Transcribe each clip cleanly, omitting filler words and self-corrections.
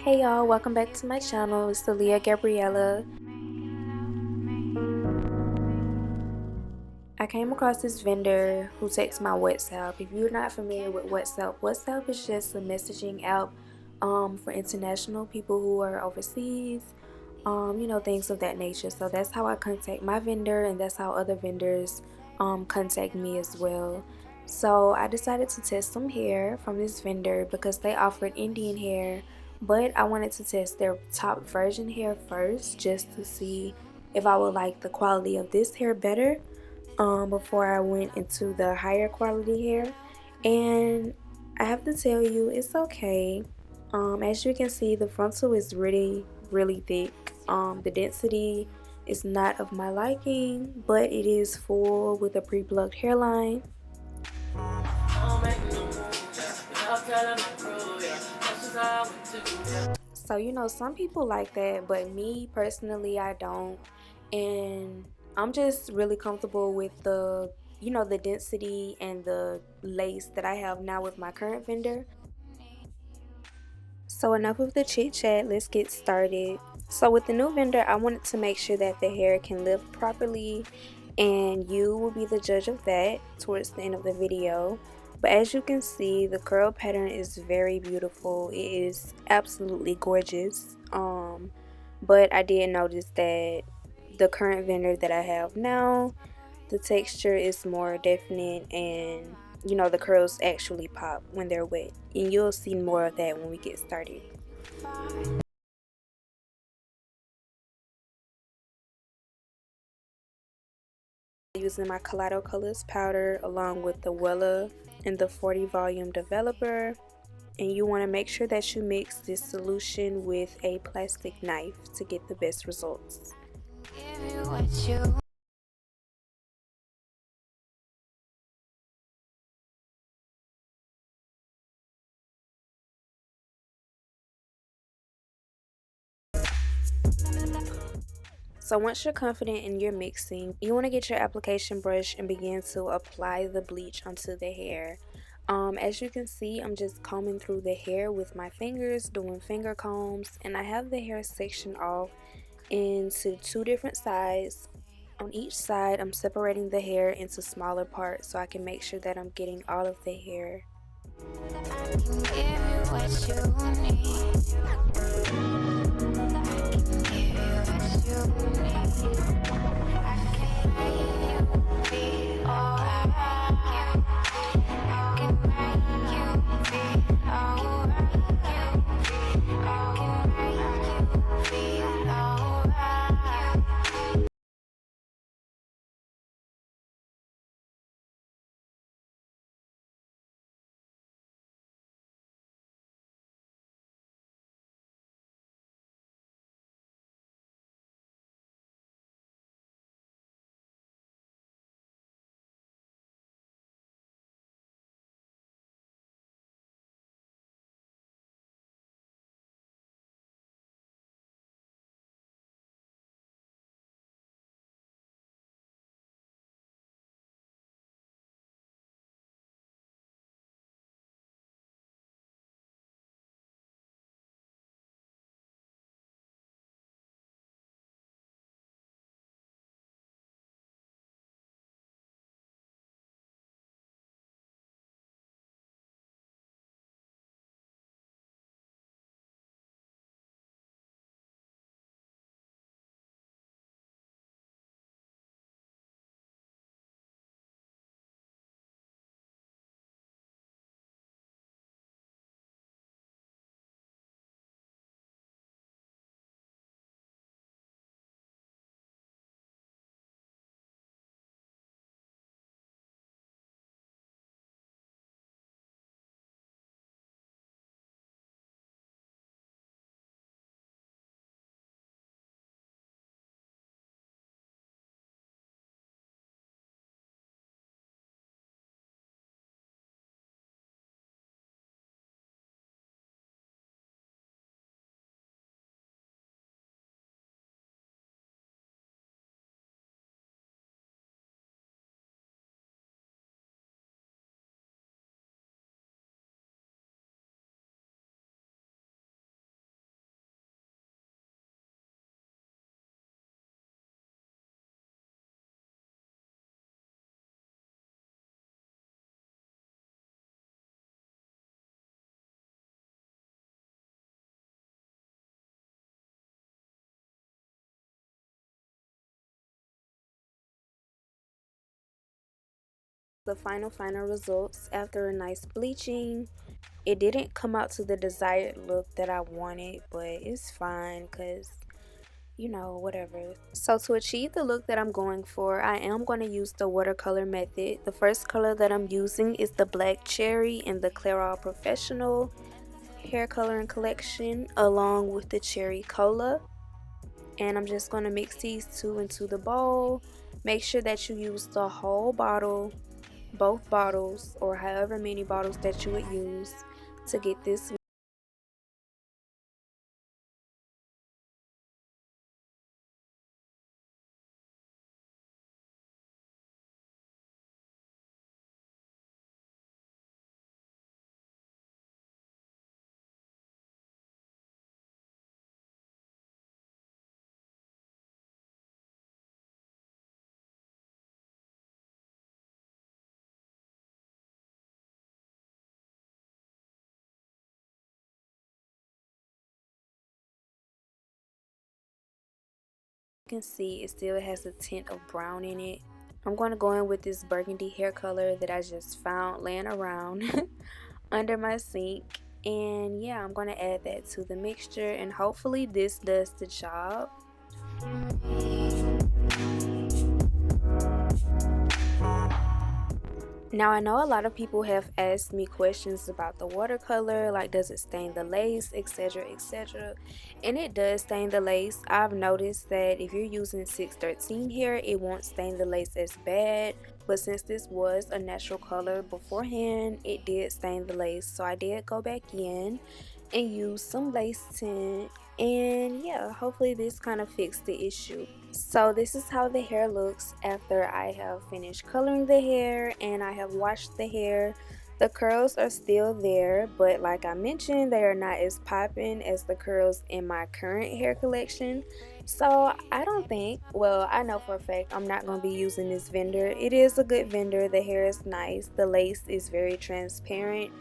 Hey y'all, welcome back to my channel. It's Aliyeh Gabriella. I came across this vendor who takes my WhatsApp. If you're not familiar with WhatsApp is just a messaging app for international people who are overseas, things of that nature. So that's how I contact my vendor, and that's how other vendors contact me as well. So I decided to test some hair from this vendor because they offered Indian hair, but I wanted to test their top version hair first just to see if I would like the quality of this hair better before I went into the higher quality hair. And I have to tell you, it's okay. As you can see, the frontal is really thick. The density is not of my liking, but it is full with a pre-plucked hairline. So some people like that, but me personally I don't. And I'm just really comfortable with the density and the lace that I have now with my current vendor. So enough of the chit chat, let's get started. So with the new vendor, I wanted to make sure that the hair can lift properly, and you will be the judge of that towards the end of the video. But as you can see, the curl pattern is very beautiful. It is absolutely gorgeous. But I did notice that the current vendor that I have now, the texture is more definite, and the curls actually pop when they're wet, and you'll see more of that when we get started. Using my Kaleido Colors powder along with the Wella and the 40 volume developer, and you want to make sure that you mix this solution with a plastic knife to get the best results. So once you're confident in your mixing, you want to get your application brush and begin to apply the bleach onto the hair. As you can see, I'm just combing through the hair with my fingers, doing finger combs, and I have the hair sectioned off into two different sides. On each side, I'm separating the hair into smaller parts so I can make sure that I'm getting all of the hair. the final results after a nice bleaching. It didn't come out to the desired look that I wanted, but it's fine because, you know, whatever. So to achieve the look that I'm going for, I am going to use the watercolor method. The first color that I'm using is the Black Cherry in the Clairol Professional Hair Coloring Collection along with the Cherry Cola. And I'm just going to mix these two into the bowl. Make sure that you use the whole bottle, both bottles, or however many bottles that you would use to get this. You can see it still has a tint of brown in it. I'm going to go in with this burgundy hair color that I just found laying around under my sink, and yeah, I'm going to add that to the mixture, and hopefully this does the job. Now I know a lot of people have asked me questions about the watercolor, like does it stain the lace, etc, etc, and it does stain the lace. I've noticed that if you're using 613 hair, it won't stain the lace as bad, but since this was a natural color beforehand, it did stain the lace, so I did go back in and use some lace tint, and yeah, hopefully this kind of fixed the issue. So this is how the hair looks after I have finished coloring the hair and I have washed the hair. The curls are still there, but like I mentioned, they are not as popping as the curls in my current hair collection. So I don't think, well, I know for a fact I'm not going to be using this vendor. It is a good vendor. The hair is nice. The lace is very transparent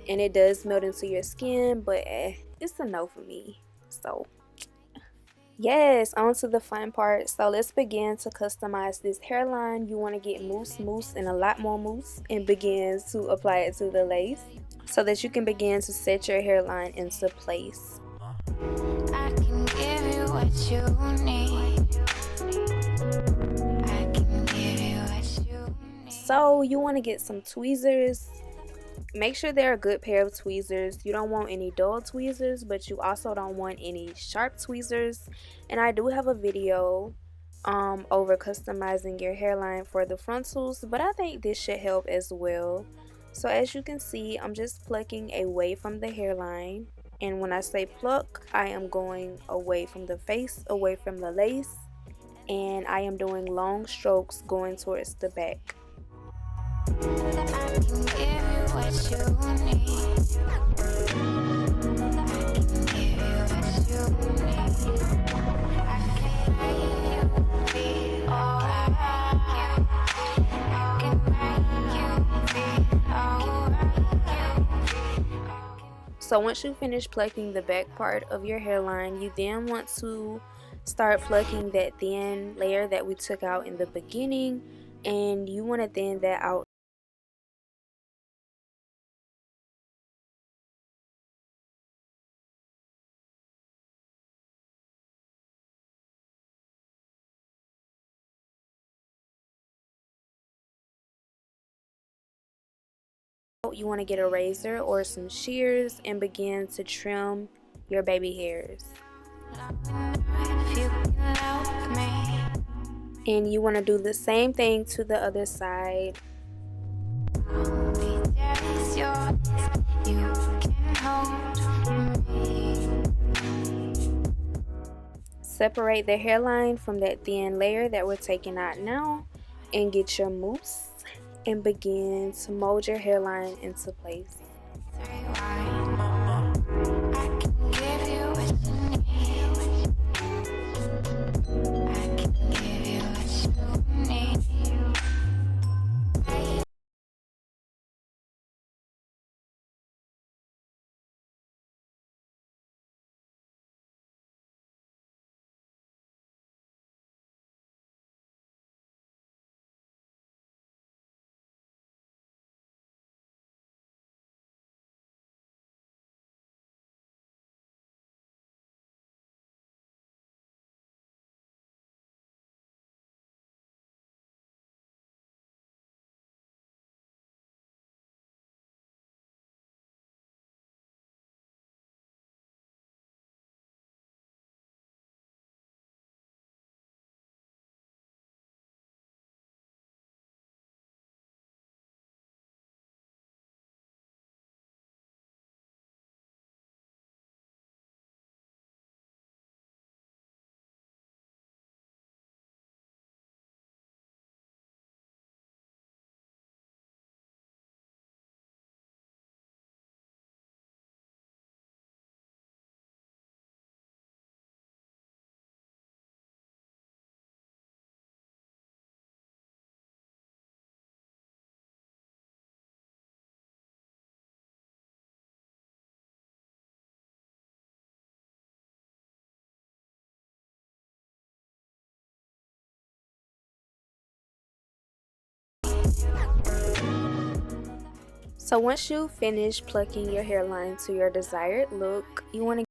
and it does melt into your skin, but it's a no for me. So yes, on to the fun part. So let's begin to customize this hairline. You want to get mousse and a lot more mousse and begin to apply it to the lace so that you can begin to set your hairline into place. I can give you what you need. I can give you what you need. So you want to get some tweezers. Make sure they're a good pair of tweezers. You don't want any dull tweezers, but you also don't want any sharp tweezers. And I do have a video over customizing your hairline for the frontals, but I think this should help as well. So as you can see, I'm just plucking away from the hairline. And when I say pluck, I am going away from the face, away from the lace. And I am doing long strokes going towards the back. I can give you what you need. I can give you what you need. I can make you feel alright. I can make you feel alright. So once you finish plucking the back part of your hairline, you then want to start plucking that thin layer that we took out in the beginning, and you want to thin that out. You want to get a razor or some shears and begin to trim your baby hairs. And you want to do the same thing to the other side. Separate the hairline from that thin layer that we're taking out now, and get your mousse and begin to mold your hairline into place. So once you finish plucking your hairline to your desired look, you want to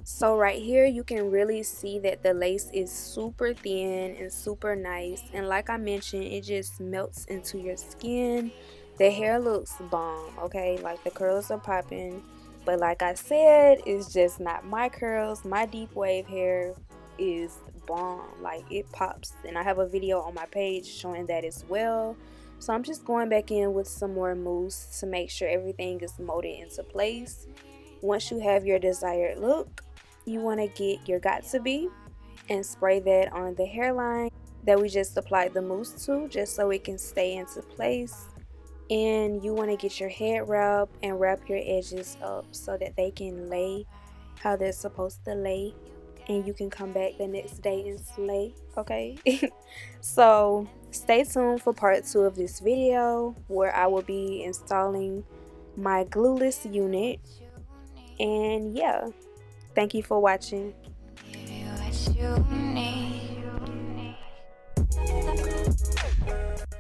So right here you can really see that the lace is super thin and super nice, and like I mentioned, it just melts into your skin. The hair looks bomb, okay? Like the curls are popping, but like I said, it's just not my curls. My deep wave hair is bomb, like it pops, and I have a video on my page showing that as well. So I'm just going back in with some more mousse to make sure everything is molded into place. Once you have your desired look, you want to get your got to be and spray that on the hairline that we just applied the mousse to, just so it can stay into place. And you want to get your head wrap and wrap your edges up so that they can lay how they're supposed to lay, and you can come back the next day and slay, okay? So stay tuned for part 2 of this video, where I will be installing my glueless unit. And yeah, thank you for watching. Give you what you need.